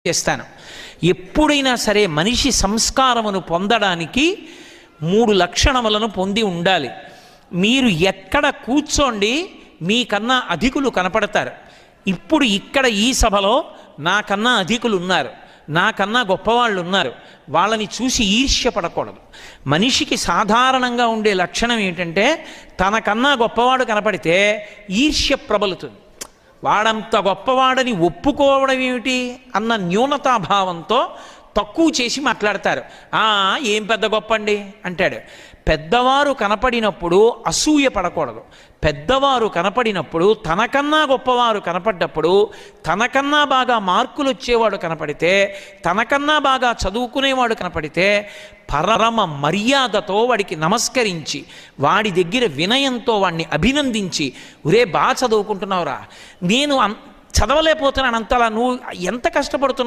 చేస్తాను. ఎప్పుడైనా సరే మనిషి సంస్కారమును పొందడానికి 3 లక్షణములను పొంది ఉండాలి. మీరు ఎక్కడ కూర్చోండి మీకన్నా అధికులు కనపడతారు. ఇప్పుడు ఇక్కడ ఈ సభలో నాకన్నా అధికులు ఉన్నారు, నాకన్నా గొప్పవాళ్ళు ఉన్నారు, వాళ్ళని చూసి ఈర్ష్య పడకూడదు. మనిషికి సాధారణంగా ఉండే లక్షణం ఏంటంటే తనకన్నా గొప్పవాడు కనపడితే ఈర్ష్య ప్రబలుతుంది. వాడంత గొప్పవాడని ఒప్పుకోవడం ఏమిటి అన్న న్యూనతాభావంతో తక్కువ చేసి మాట్లాడతారు. ఏం పెద్ద గొప్ప అండి అంటాడు. పెద్దవారు కనపడినప్పుడు అసూయ పడకూడదు. పెద్దవారు కనపడినప్పుడు తనకన్నా గొప్పవారు కనపడ్డప్పుడు, తనకన్నా బాగా మార్కులు వచ్చేవాడు కనపడితే, తనకన్నా బాగా చదువుకునేవాడు కనపడితే పరమ మర్యాదతో వాడికి నమస్కరించి, వాడి దగ్గర వినయంతో వాడిని అభినందించి, ఒరే బాగా చదువుకుంటున్నావురా, నేను చదవలేకపోతున్నాను అంతలా, నువ్వు ఎంత కష్టపడుతున్నావు